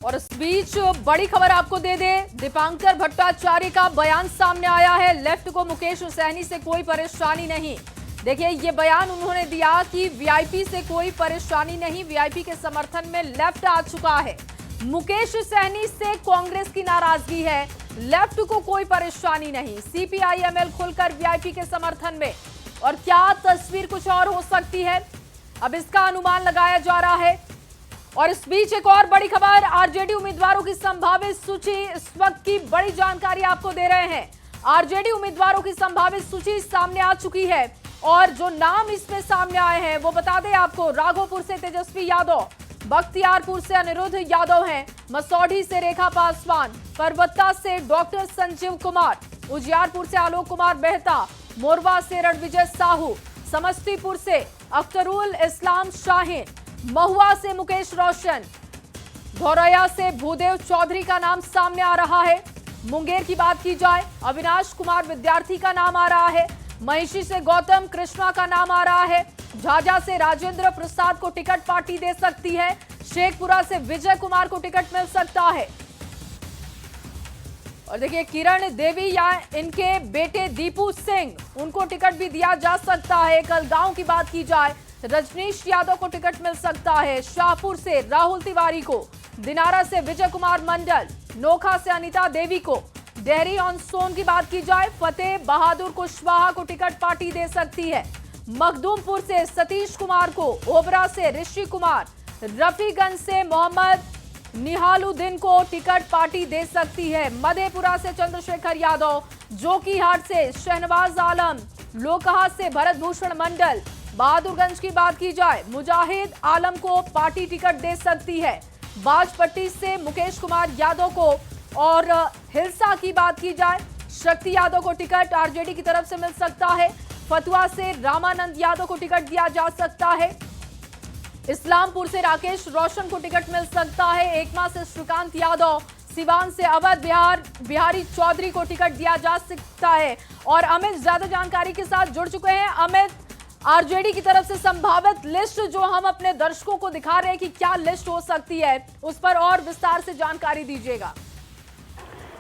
और इस बीच बड़ी खबर आपको दे दे, दीपांकर भट्टाचार्य का बयान सामने आया है। लेफ्ट को मुकेश सहनी से कोई परेशानी नहीं। देखिए ये बयान उन्होंने दिया कि वीआईपी से कोई परेशानी नहीं, वीआईपी के समर्थन में लेफ्ट आ चुका है। मुकेश सहनी से कांग्रेस की नाराजगी है, लेफ्ट को कोई परेशानी नहीं। सीपीआई-एमएल खुलकर वीआईपी के समर्थन में। और क्या तस्वीर कुछ और हो सकती है, अब इसका अनुमान लगाया जा रहा है। और इस बीच एक और बड़ी खबर, आरजेडी उम्मीदवारों की संभावित सूची, इस वक्त की बड़ी जानकारी आपको दे रहे हैं। आरजेडी उम्मीदवारों की संभावित सूची सामने आ चुकी है और जो नाम इसमें सामने आए हैं वो बता दें आपको। राघोपुर से तेजस्वी यादव, बख्तियारपुर से अनिरुद्ध यादव हैं, मसौढ़ी से रेखा पासवान, परबत्ता से डॉक्टर संजीव कुमार, उजियारपुर से आलोक कुमार मेहता, मोरवा से रणविजय साहू, समस्तीपुर से अख्तरुल इस्लाम शाहीन, महुआ से मुकेश रोशन, धौरैया से भूदेव चौधरी का नाम सामने आ रहा है। मुंगेर की बात की जाए, अविनाश कुमार विद्यार्थी का नाम आ रहा है। महिषी से गौतम कृष्णा का नाम आ रहा है। झाझा से राजेंद्र प्रसाद को टिकट पार्टी दे सकती है। शेखपुरा से विजय कुमार को टिकट मिल सकता है। और देखिए किरण देवी या इनके बेटे दीपू सिंह, उनको टिकट भी दिया जा सकता है। कलगांव की बात की जाए, रजनीश यादव को टिकट मिल सकता है। शाहपुर से राहुल तिवारी को, दिनारा से विजय कुमार मंडल, नोखा से अनीता देवी को, डेहरी ऑन सोन की बात की जाए, फतेह बहादुर कुशवाहा को टिकट पार्टी दे सकती है। मखदूमपुर से सतीश कुमार को, ओबरा से ऋषि कुमार, रफीगंज से मोहम्मद निहालुद्दीन को टिकट पार्टी दे सकती है। मधेपुरा से चंद्रशेखर यादव, जोकीहाट से शहनवाज आलम, लोकहा से भरत भूषण मंडल, बहादुरगंज की बात की जाए, मुजाहिद आलम को पार्टी टिकट दे सकती है। बाजपट्टी से मुकेश कुमार यादव को, और हिलसा की बात की जाए, शक्ति यादव को टिकट आरजेडी की तरफ से मिल सकता है। फतुआ से रामानंद यादव को टिकट दिया जा सकता है। इस्लामपुर से राकेश रोशन को टिकट मिल सकता है। एकमा से श्रीकांत यादव, सिवान से अवध बिहारी चौधरी को टिकट दिया जा सकता है। और अमित ज्यादा जानकारी के साथ जुड़ चुके हैं। अमित, आरजेडी की तरफ से संभावित लिस्ट जो हम अपने दर्शकों को दिखा रहे हैं कि क्या लिस्ट हो सकती है, उस पर और विस्तार से जानकारी दीजिएगा।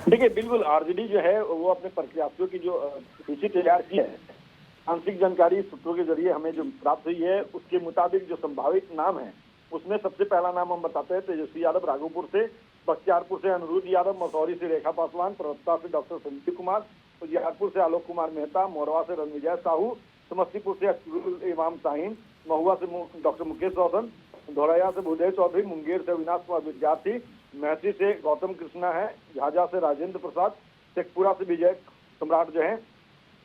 देखिए बिल्कुल, आरजेडी जो है वो अपने प्रत्याशियों की जो सूची तैयार की है, आंशिक जानकारी सूत्रों के जरिए हमें जो प्राप्त हुई है उसके मुताबिक जो संभावित नाम है उसमें सबसे पहला नाम हम बताते हैं तेजस्वी यादव राघोपुर से, बख्तियारपुर से अनिरुद्ध यादव, मसौरी से रेखा पासवान, प्रवक्ता से डॉक्टर संजीव कुमार, उजियारपुर से आलोक कुमार मेहता, मोरवा से रणविजय साहू, समस्तीपुर से अख्तरुल इस्लाम शाहीन, महुआ से डॉक्टर मुकेश रोशन, धौरैया से भूदेव चौधरी, मुंगेर से अविनाश कुमार विद्यार्थी, महसी से गौतम कृष्णा है, झाझा से राजेंद्र प्रसाद, शेखपुरा से विजय सम्राट जो है।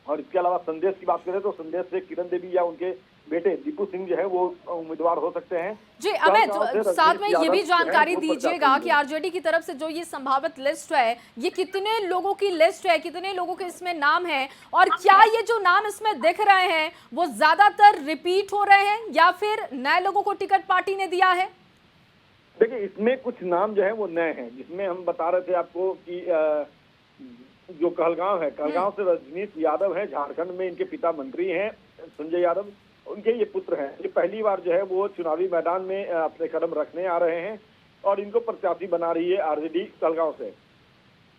और इसके अलावा संदेश की बात करें तो संदेश से किरण देवी या उनके बेटे दीपू सिंह जो है वो उम्मीदवार हो सकते हैं। जी अमित, साथ में ये भी जानकारी दीजिएगा कि आरजेडी की तरफ से जो ये संभावित लिस्ट है, ये कितने लोगों की लिस्ट है, कितने लोगों के इसमें नाम है, और क्या ये जो नाम इसमें दिख रहे हैं वो ज्यादातर रिपीट हो रहे हैं या फिर नए लोगों को टिकट पार्टी ने दिया है? देखिए इसमें कुछ नाम जो है वो नए हैं, जिसमें हम बता रहे थे आपको कि जो कहलगांव है, कहलगांव से रजनीश यादव है, झारखंड में इनके पिता मंत्री हैं संजय यादव, उनके ये पुत्र हैं। ये पहली बार जो है वो चुनावी मैदान में अपने कदम रखने आ रहे हैं और इनको प्रत्याशी बना रही है आरजेडी कहलगांव से।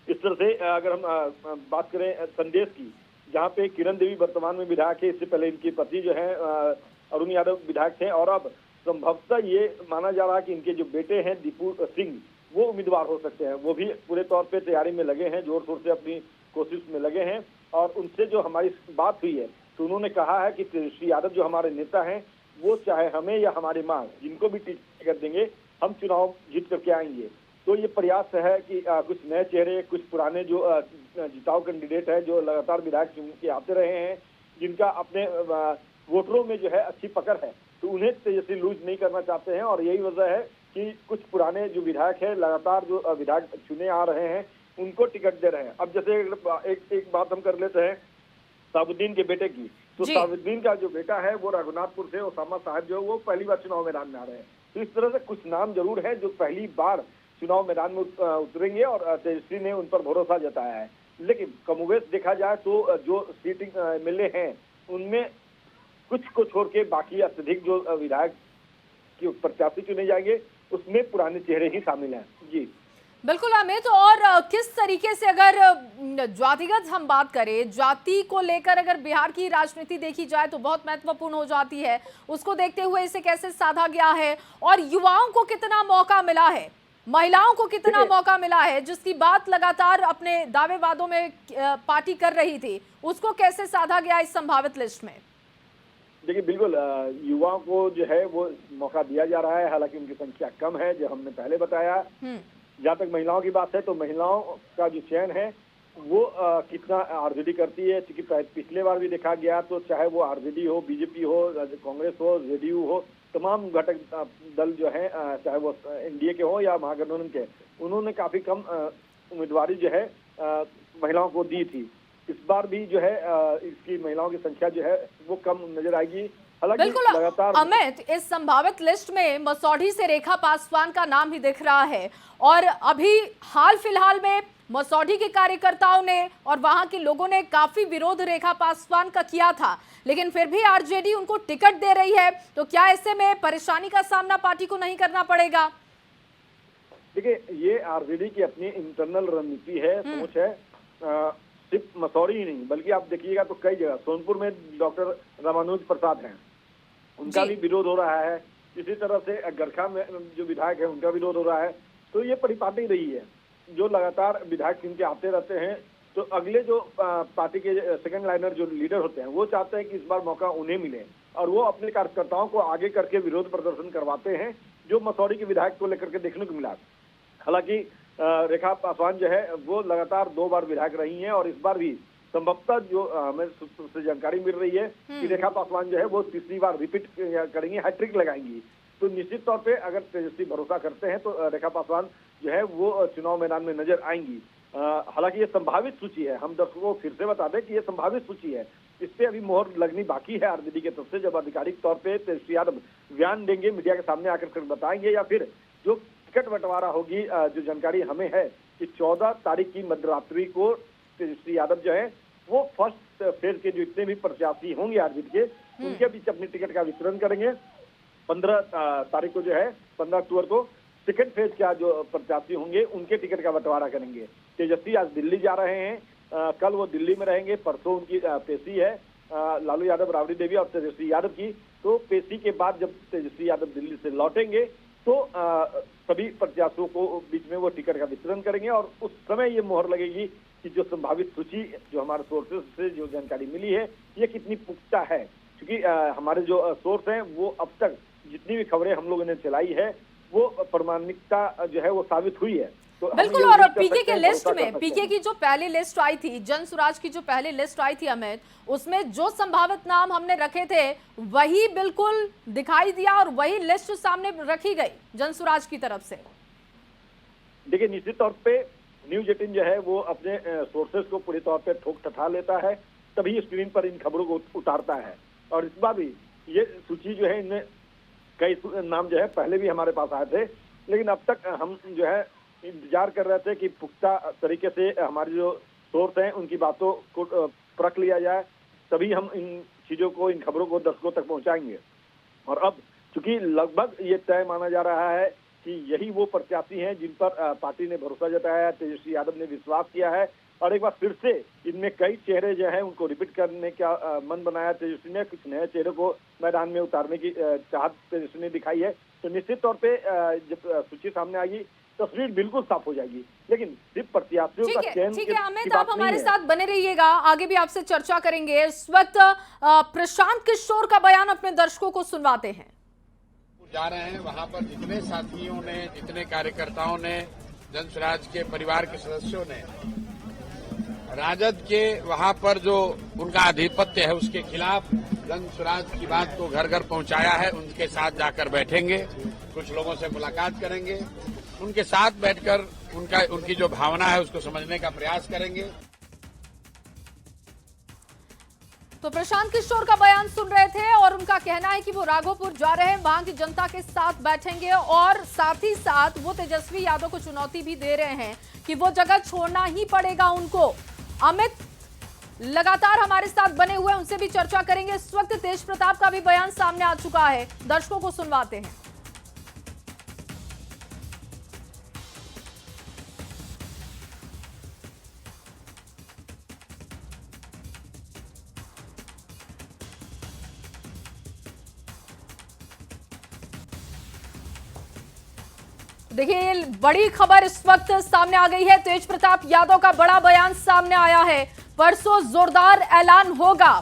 इस तरह से अगर हम बात करें संदेश की, जहाँ पे किरण देवी वर्तमान में विधायक है, इससे पहले इनके पति जो है अरुण यादव विधायक थे, और अब संभवतः ये माना जा रहा है कि इनके जो बेटे हैं दीपू सिंह वो उम्मीदवार हो सकते हैं। वो भी पूरे तौर पे तैयारी में लगे हैं, जोर शोर से अपनी कोशिश में लगे हैं। और उनसे जो हमारी बात हुई है तो उन्होंने कहा है कि तेजस्वी यादव जो हमारे नेता हैं वो चाहे हमें या हमारी मां जिनको भी टिकट देंगे हम चुनाव जीत करके आएंगे। तो ये प्रयास है कि कुछ नए चेहरे, कुछ पुराने जो जिताऊ कैंडिडेट है जो लगातार विधायक चुन के आते रहे हैं, जिनका अपने वोटरों में जो है अच्छी पकड़ है, तो उन्हें तेजस्वी लूज नहीं करना चाहते हैं। और यही वजह है कि कुछ पुराने जो विधायक है, लगातार जो विधायक चुने आ रहे हैं, उनको टिकट दे रहे हैं। अब जैसे एक बात हम कर लेते हैं साबुद्दीन के बेटे की, तो साबुद्दीन का जो बेटा है वो रघुनाथपुर से ओसामा साहब जो है वो पहली बार चुनाव मैदान में आ रहे हैं। तो इस तरह से कुछ नाम जरूर है जो पहली बार चुनाव मैदान में उतरेंगे और तेजस्वी ने उन पर भरोसा जताया है। लेकिन कमोबेश देखा जाए तो जो सीटिंग एमएलए हैं उनमें कुछ को छोड़ के बाकी अत्यधिक जो विधायक के प्रत्याशी चुने जाएंगे उसमें पुराने चेहरे ही शामिल हैं। जी बिल्कुल अमित, और किस तरीके से अगर जातिगत हम बात करें, जाति को लेकर अगर बिहार की राजनीति देखी जाए तो बहुत महत्वपूर्ण हो जाती है, उसको देखते हुए इसे कैसे साधा गया है और युवाओं को कितना मौका मिला है, महिलाओं को कितना मौका मिला है, जिसकी बात लगातार अपने दावे वादों में पार्टी कर रही थी, उसको कैसे साधा गया इस संभावित लिस्ट में? देखिए बिल्कुल युवाओं को जो है वो मौका दिया जा रहा है, हालांकि उनकी संख्या कम है जो हमने पहले बताया। जहाँ तक महिलाओं की बात है तो महिलाओं का जो चयन है वो कितना आरजेडी करती है, क्योंकि पिछले बार भी देखा गया तो चाहे वो आरजेडी हो, बीजेपी हो, कांग्रेस हो, जेडीयू हो, तमाम घटक दल जो है चाहे वो एनडीए के हो या महागठबंधन के, उन्होंने काफी कम उम्मीदवारी जो है महिलाओं को दी थी। इस बार भी जो है इसकी महिलाओं की संख्या जो है वो कम नजर आएगी। बिल्कुल अमित, इस संभावित लिस्ट में मसौढ़ी से रेखा पासवान का नाम ही दिख रहा है और अभी हाल फिलहाल में मसौढ़ी के कार्यकर्ताओं ने और वहां के लोगों ने काफी विरोध रेखा पासवान का किया था, लेकिन फिर भी आरजेडी उनको टिकट दे रही है, तो क्या ऐसे में परेशानी का सामना पार्टी को नहीं करना पड़ेगा? देखिए ये आरजेडी की अपनी इंटरनल रणनीति है, सोच है। सिर्फ मसौढ़ी ही नहीं बल्कि आप देखिएगा तो कई जगह, सोनपुर में डॉक्टर रामानुज प्रसाद हैं, उनका भी विरोध हो रहा है। इसी तरह से गरखा में जो विधायक है उनका विरोध हो रहा है। तो ये परिपाटी रही है, जो लगातार विधायक इनके आते रहते हैं। तो अगले जो पार्टी के सेकंड लाइनर जो लीडर होते हैं वो चाहते हैं कि इस बार मौका उन्हें मिले और वो अपने कार्यकर्ताओं को आगे करके विरोध प्रदर्शन करवाते हैं, जो मसौढ़ी के विधायक को लेकर के देखने को मिला। हालांकि रेखा पासवान जो है वो लगातार 2 बार विधायक रही हैं और इस बार भी संभवतः जो हमें से जानकारी मिल रही है कि रेखा पासवान जो है वो तीसरी बार रिपीट करेंगी, हैट्रिक लगाएंगी। तो निश्चित तौर पे अगर तेजस्वी भरोसा करते हैं तो रेखा पासवान जो है वो चुनाव मैदान में नजर आएंगी। हालांकि ये संभावित सूची है, हम दर्शकों को फिर से बता दें कि ये संभावित सूची है, इस पे अभी मोहर लगनी बाकी है आरजेडी की तरफ से। जब आधिकारिक तौर पे तेजस्वी यादव बयान देंगे, मीडिया के सामने आकर बताएंगे, या फिर जो टिकट बंटवारा होगी, जो जानकारी हमें है कि 14 तारीख की मध्यरात्रि को तेजस्वी यादव जो है वो फर्स्ट फेज के जितने भी प्रत्याशी होंगे आरजेडी के, उनके बीच अपनी टिकट का वितरण करेंगे। 15 तारीख को जो है 15 अक्टूबर को सेकंड फेज का जो प्रत्याशी होंगे उनके टिकट का बंटवारा करेंगे। तेजस्वी आज दिल्ली जा रहे हैं, कल वो दिल्ली में रहेंगे, परसों उनकी पेशी है लालू यादव, राबड़ी देवी और तेजस्वी यादव की। तो पेशी के बाद जब तेजस्वी यादव दिल्ली से लौटेंगे तो सभी प्रत्याशियों को बीच में वो टिकट का वितरण करेंगे और उस समय ये मोहर लगेगी कि जो संभावित सूची जो हमारे सोर्सेस से जो जानकारी मिली है ये कितनी पुख्ता है। क्योंकि हमारे जो सोर्स हैं वो अब तक जितनी भी खबरें हम लोगों ने चलाई है वो प्रामाणिकता जो है वो साबित हुई है। तो बिल्कुल, और पीके के लिस्ट में, पीके की जो पहली लिस्ट आई थी, जन स्वराज की जो पहली लिस्ट आई थी अमित, उसमें जो संभावित नाम हमने रखे थे वही बिल्कुल दिखाई दिया और वही लिस्ट सामने रखी गई जन स्वराज की तरफ से। देखिए निश्चित तौर पे न्यूज 18 जो है वो अपने सोर्सेस को पूरी तौर पे ठोक ठठा लेता है, तभी स्क्रीन पर इन खबरों को उतारता है। और इस बार भी ये सूची जो है इनमें कई नाम जो है पहले भी हमारे पास आए थे, लेकिन अब तक हम जो है इंतजार कर रहे थे कि पुख्ता तरीके से हमारे जो सोर्स हैं उनकी बातों को परख लिया जाए, तभी हम इन चीजों को, इन खबरों को दर्शकों तक पहुंचाएंगे। और अब चूंकि लगभग ये तय माना जा रहा है कि यही वो प्रत्याशी हैं जिन पर पार्टी ने भरोसा जताया है, तेजस्वी यादव ने विश्वास किया है और एक बार फिर से इनमें कई चेहरे जो हैं उनको रिपीट करने का मन बनाया तेजस्वी ने, कुछ नए चेहरे को मैदान में उतारने की चाहत तेजस्वी ने दिखाई है। तो निश्चित तौर पे जब सूची सामने आएगी तस्वीर बिल्कुल साफ हो जाएगी, लेकिन सिर्फ प्रत्याशियों का चयन। ठीक है अमित, आप हमारे साथ बने रहिएगा, आगे भी आपसे चर्चा करेंगे। इस वक्त प्रशांत किशोर का बयान अपने दर्शकों को सुनवाते हैं। जा रहे हैं वहां पर जितने साथियों ने, जितने कार्यकर्ताओं ने, जन स्वराज के परिवार के सदस्यों ने राजद के वहां पर जो उनका आधिपत्य है उसके खिलाफ जन स्वराज की बात को घर घर पहुंचाया है, उनके साथ जाकर बैठेंगे, कुछ लोगों से मुलाकात करेंगे, उनके साथ बैठकर उनकी जो भावना है उसको समझने का प्रयास करेंगे। तो प्रशांत किशोर का बयान सुन रहे थे और उनका कहना है कि वो राघोपुर जा रहे हैं, वहां की जनता के साथ बैठेंगे और साथ ही साथ वो तेजस्वी यादव को चुनौती भी दे रहे हैं कि वो जगह छोड़ना ही पड़ेगा उनको। अमित लगातार हमारे साथ बने हुए, उनसे भी चर्चा करेंगे। इस वक्त तेज प्रताप का भी बयान सामने आ चुका है, दर्शकों को सुनवाते हैं। देखिए ये बड़ी खबर इस वक्त सामने आ गई है। तेज प्रताप यादव का बड़ा बयान सामने आया है। परसों जोरदार ऐलान होगा।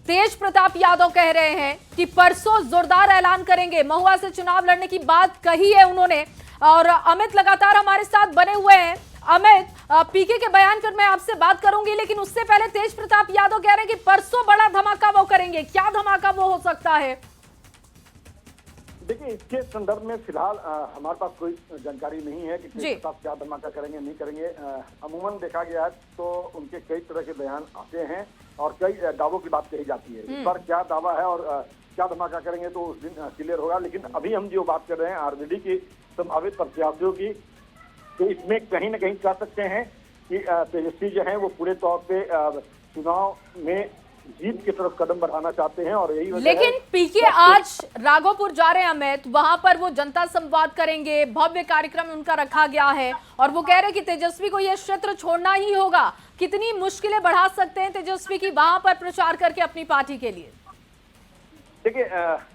तेज प्रताप यादव कह रहे हैं कि परसों जोरदार ऐलान करेंगे। महुआ से चुनाव लड़ने की बात कही है उन्होंने। और अमित लगातार हमारे साथ बने हुए हैं। अमित, पीके के बयान पर मैं आपसे बात करूंगी, लेकिन उससे पहले तेज प्रताप यादव कह रहे हैं कि परसों बड़ा धमाका वो करेंगे। क्या धमाका वो हो सकता है? देखिए, इसके संदर्भ में फिलहाल हमारे पास कोई जानकारी नहीं है कि तेज प्रताप क्या धमाका करेंगे नहीं करेंगे। अमूमन देखा गया है तो उनके कई तरह के बयान आते हैं और कई दावों की बात कही जाती है। इस बार क्या दावा है और क्या धमाका करेंगे तो उस दिन क्लियर होगा। लेकिन अभी हम जो बात कर रहे हैं आरजेडी की संभावित प्रत्याशियों की, तो इसमें कहीं ना कहीं कह सकते हैं कि तेजस्वी जो है वो पूरे तौर पे चुनाव में जीत की तरफ कदम बढ़ाना चाहते हैं और यही वजह है। लेकिन पीके आज राघोपुर जा रहे हैं अमित, वहां पर वो जनता संवाद करेंगे। भव्य कार्यक्रम उनका रखा गया है और वो कह रहे हैं कि तेजस्वी को यह क्षेत्र छोड़ना ही होगा। कितनी मुश्किलें बढ़ा सकते हैं तेजस्वी की वहां पर प्रचार करके अपनी पार्टी के लिए? देखिए,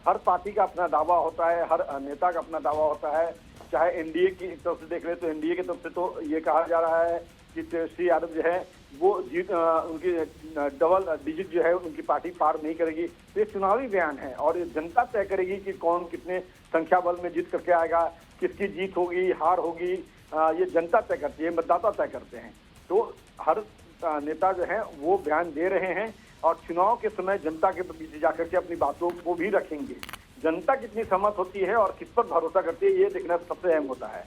हर पार्टी का अपना दावा होता है, हर नेता का अपना दावा होता है। चाहे एनडीए की तरफ से देख रहे तो एनडीए की तरफ से तो ये कहा जा रहा है कि तेजस्वी यादव जो है वो जीत उनकी डबल डिजिट जो है उनकी पार्टी पार नहीं करेगी। तो ये चुनावी बयान है और ये जनता तय करेगी कि कौन कितने संख्या बल में जीत करके आएगा, किसकी जीत होगी हार होगी, ये जनता तय करती है, मतदाता तय करते हैं। तो हर नेता जो है वो बयान दे रहे हैं और चुनाव के समय जनता के बीच जाकर के अपनी बातों को भी रखेंगे। जनता कितनी सहमत होती है और किस पर भरोसा करती है, ये देखना सबसे अहम होता है।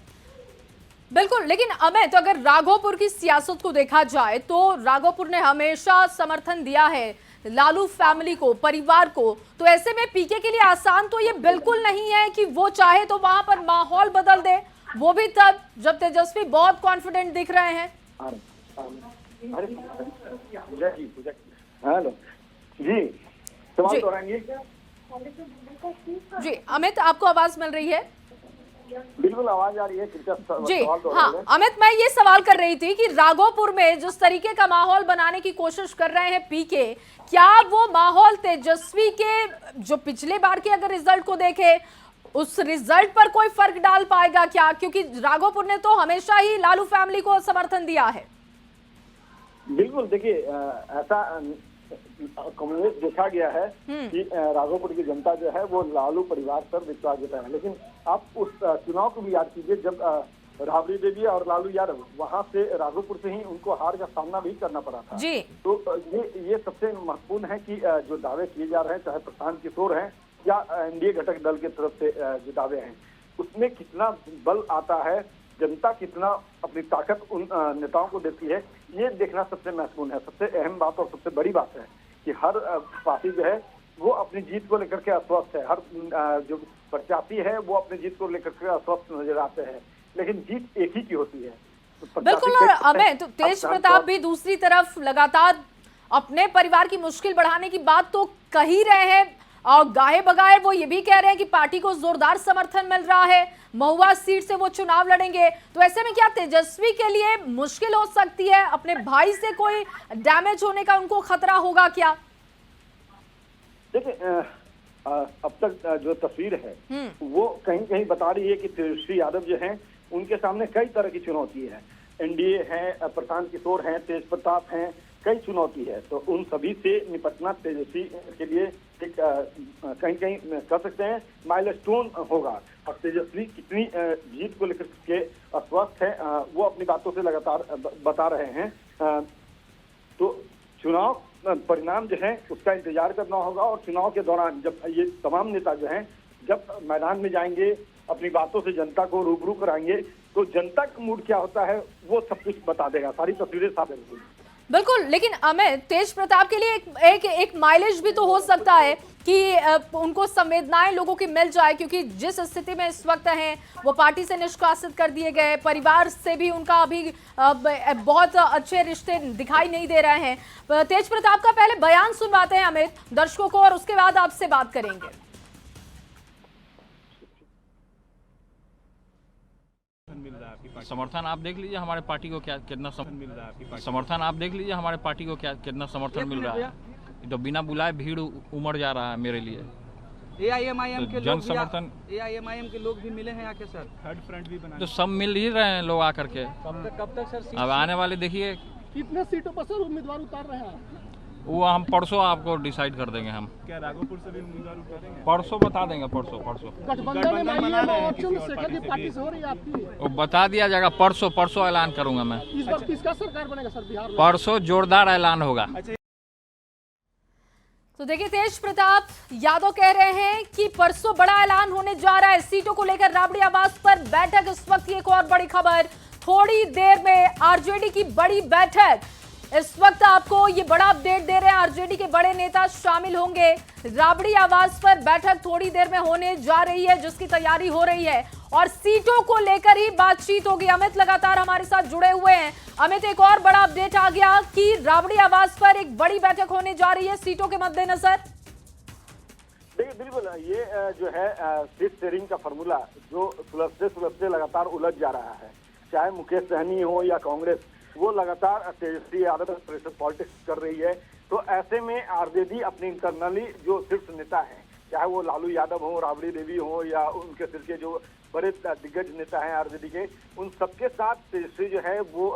बिल्कुल, लेकिन अमित, अगर राघोपुर की सियासत को देखा जाए तो राघोपुर ने हमेशा समर्थन दिया है लालू फैमिली को, परिवार को। तो ऐसे में पीके के लिए आसान तो ये बिल्कुल नहीं है कि वो चाहे तो वहां पर माहौल बदल दे, वो भी तब जब तेजस्वी बहुत कॉन्फिडेंट दिख रहे हैं। हेलो जी, सवाल दोहराएंगे? जी अमित, आपको आवाज मिल रही है? बिल्कुल आवाज आ रही है जी। हाँ अमित, मैं ये सवाल कर रही थी कि राघोपुर में जिस तरीके का माहौल बनाने की कोशिश कर रहे हैं पीके, क्या वो माहौल तेजस्वी के जो पिछले बार के अगर रिजल्ट को देखे उस रिजल्ट पर कोई फर्क डाल पाएगा क्या? क्योंकि राघोपुर ने तो हमेशा ही लालू फैमिली को समर्थन दिया है। बिल्कुल, देखिए ऐसा कम्युनिस्ट देखा गया है कि राघोपुर की जनता जो है वो लालू परिवार पर विश्वास देता है। लेकिन आप उस चुनाव को भी याद कीजिए जब राबड़ी देवी और लालू यादव वहां से राघोपुर से ही उनको हार का सामना भी करना पड़ा था जी। तो ये सबसे महत्वपूर्ण है कि जो दावे किए जा रहे हैं, चाहे प्रशांत किशोर हैं या एनडीए घटक दल की तरफ से जो दावे हैं, उसमें कितना बल आता है, जनता कितना अपनी ताकत उन नेताओं को देती है, ये देखना सबसे महत्वपूर्ण है। सबसे अहम बात और सबसे बड़ी बात है कि हर पार्टी जो है वो अपनी जीत को लेकर के अस्वस्थ है। हर जो प्रत्याशी है वो अपनी जीत को लेकर के अस्वस्थ नजर आते हैं, लेकिन जीत एक ही की होती है। तो बिल्कुल। और अमित, तो तेज प्रताप भी दूसरी तरफ लगातार अपने परिवार की मुश्किल बढ़ाने की बात तो कह ही रहे हैं और गाहे बगाए वो ये भी कह रहे हैं कि पार्टी को जोरदार समर्थन मिल रहा है, महुआ सीट से वो चुनाव लड़ेंगे। तो ऐसे में क्या तेजस्वी के लिए मुश्किल हो सकती है? अपने भाई से कोई डैमेज होने का उनको खतरा होगा क्या? देखिए, अब तक जो तस्वीर है वो कहीं कहीं बता रही है कि तेजस्वी यादव जो हैं उनके सामने कई तरह की चुनौती है। एनडीए है, प्रशांत किशोर हैं, तेज प्रताप हैं, कई चुनौती है। तो उन सभी से निपटना तेजस्वी के लिए एक कहीं कहीं कह सकते हैं माइलस्टोन होगा। और तेजस्वी कितनी जीत को लेकर के अस्वस्थ है वो अपनी बातों से लगातार बता रहे हैं। तो चुनाव परिणाम जो है उसका इंतजार करना होगा और चुनाव के दौरान जब ये तमाम नेता जो हैं जब मैदान में जाएंगे, अपनी बातों से जनता को रूबरू कराएंगे, तो जनता का मूड क्या होता है वो सब कुछ बता देगा, सारी तस्वीरें साफ होंगी। बिल्कुल, लेकिन अमित, तेज प्रताप के लिए एक माइलेज भी तो हो सकता है कि उनको संवेदनाएं लोगों की मिल जाए, क्योंकि जिस स्थिति में इस वक्त हैं वो पार्टी से निष्कासित कर दिए गए, परिवार से भी उनका अभी बहुत अच्छे रिश्ते दिखाई नहीं दे रहे हैं। तेज प्रताप का पहले बयान सुनवाते हैं अमित दर्शकों को और उसके बाद आपसे बात करेंगे। समर्थन आप देख लीजिए हमारे पार्टी को क्या कितना समर्थन मिल रहा है। समर्थन आप देख लीजिए हमारे पार्टी को क्या कितना समर्थन मिल रहा है। तो बिना बुलाए भीड़ उमड़ जा रहा है मेरे लिए। AIMIM के जन लोग भी समर्थन AIMIM के लोग भी मिले हैं आके सर, थर्ड फ्रंट भी बना। तो सब मिल ही रहे हैं लोग आकर के। कब तक सर? अब आने वाले देखिए कितने सीटों पर सर उम्मीदवार उतार रहे हैं? वो हम परसों आपको डिसाइड कर देंगे। हम क्या राघोपुर से भी उम्मीदवार उतारेंगे? परसों बता देंगे। परसों गठबंधन में चंद्रशेखर की पार्टी से हो रही है आपकी? वो बता दिया जाएगा। परसों ऐलान करूंगा मैं। इस बार किसका सरकार बनेगा सर बिहार में? परसों जोरदार ऐलान होगा। तो देखिए, तेज प्रताप यादव कह रहे हैं कि परसों बड़ा ऐलान होने जा रहा है सीटों को लेकर। राबड़ी आवास पर बैठक, इस वक्त की एक और बड़ी खबर, थोड़ी देर में आरजेडी की बड़ी बैठक। इस वक्त आपको ये बड़ा अपडेट दे रहे हैं, आरजेडी के बड़े नेता शामिल होंगे। राबड़ी आवास पर बैठक थोड़ी देर में होने जा रही है, जिसकी तैयारी हो रही है और सीटों को लेकर ही बातचीत होगी। अमित लगातार हमारे साथ जुड़े हुए हैं। अमित, एक और बड़ा अपडेट आ गया कि राबड़ी आवास पर एक बड़ी बैठक होने जा रही है सीटों के मद्देनजर। देखिए, बिल्कुल ये जो है सीट शेयरिंग का फॉर्मूला जो सुलझते लगातार उलझ जा रहा है। चाहे मुकेश सहनी हो या कांग्रेस, वो लगातार तेजस्वी यादव प्रेशर पॉलिटिक्स कर रही है। तो ऐसे में आरजेडी अपनी इंटरनली जो शीर्ष नेता है, चाहे वो लालू यादव हो, राबड़ी देवी हो या उनके सिर के जो बड़े दिग्गज नेता हैं आरजेडी के, उन सबके साथ तेजस्वी जो है वो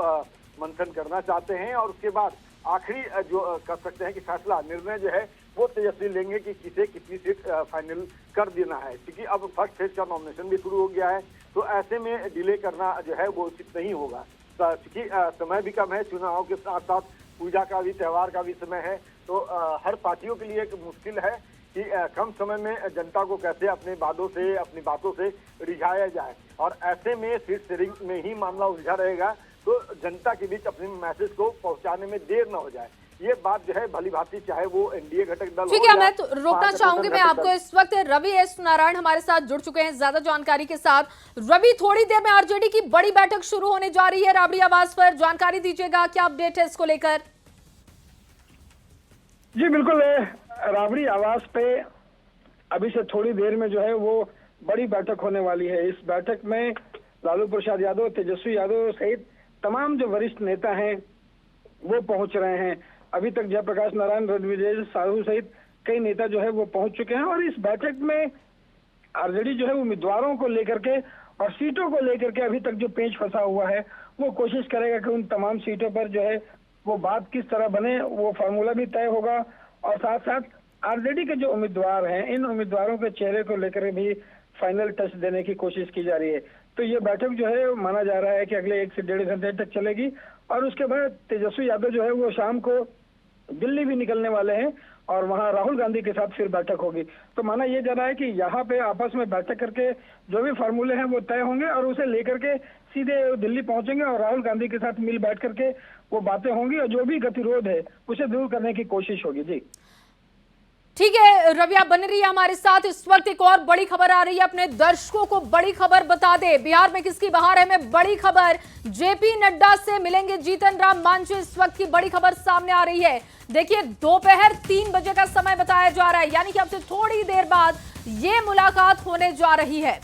मंथन करना चाहते हैं और उसके बाद आखिरी जो कर सकते हैं कि फैसला, निर्णय जो है वो तेजस्वी लेंगे कि किसे कितनी सीट फाइनल कर देना है। क्योंकि अब फर्स्ट फेज का नॉमिनेशन भी शुरू हो गया है, तो ऐसे में डिले करना जो है वो उचित नहीं होगा। क्योंकि समय भी कम है, चुनाव के साथ साथ पूजा का भी, त्योहार का भी समय है। तो हर पार्टियों के लिए एक मुश्किल है कि कम समय में जनता को कैसे अपनी बातों से रिझाया जाए। और ऐसे में सीट शेयरिंग में ही मामला उलझा रहेगा, तो जनता के बीच अपने मैसेज को पहुंचाने में देर न हो जाए। ये बात जो है भली भांति, चाहे वो एनडीए घटक दल, ठीक है, मैं तो रोकना चाहूंगी मैं आपको इस वक्त। रवि एस नारायण हमारे साथ जुड़ चुके हैं ज्यादा जानकारी के साथ। रवि, थोड़ी देर में आरजेडी की बड़ी बैठक शुरू होने जा रही है राबड़ी आवास पर, जानकारी दीजिएगा, क्या अपडेट है इसको लेकर? जी बिल्कुल, राबड़ी आवास पे अभी से थोड़ी देर में जो है वो बड़ी बैठक होने वाली है। इस बैठक में लालू प्रसाद यादव, तेजस्वी यादव सहित तमाम जो वरिष्ठ नेता हैं वो पहुंच रहे हैं। अभी तक जयप्रकाश नारायण, रणविजय साहू सहित कई नेता जो है वो पहुंच चुके हैं। और इस बैठक में आरजेडी जो है उम्मीदवारों को लेकर के और सीटों को लेकर के अभी तक जो पेच फंसा हुआ है, वो कोशिश करेगा कि उन तमाम सीटों पर जो है वो बात किस तरह बने, वो फार्मूला भी तय होगा। और साथ साथ आरजेडी के जो उम्मीदवार हैं, इन उम्मीदवारों के चेहरे को लेकर भी फाइनल टच देने की कोशिश की जा रही है। तो ये बैठक जो है माना जा रहा है कि अगले 1 से 1.5 घंटे तक चलेगी। और उसके बाद तेजस्वी यादव जो है वो शाम को दिल्ली भी निकलने वाले हैं और वहां राहुल गांधी के साथ फिर बैठक होगी। तो माना यह जा रहा है कि यहाँ पे आपस में बैठक करके जो भी फार्मूले हैं वो तय होंगे और उसे लेकर के सीधे दिल्ली पहुंचेंगे और राहुल गांधी के साथ मिल बैठ करके वो बातें होंगी और जो भी गतिरोध है उसे दूर करने की कोशिश होगी। जी ठीक है रवि, आप बने रहिए हमारे साथ। इस वक्त एक और बड़ी खबर आ रही है, अपने दर्शकों को बड़ी खबर बता दे। बिहार में किसकी बहार है में बड़ी खबर, जेपी नड्डा से मिलेंगे जीतन राम मांझी, इस वक्त की बड़ी खबर सामने आ रही है। देखिए, दोपहर 3 बजे का समय बताया जा रहा है, यानी कि अब से थोड़ी देर बाद ये मुलाकात होने जा रही है।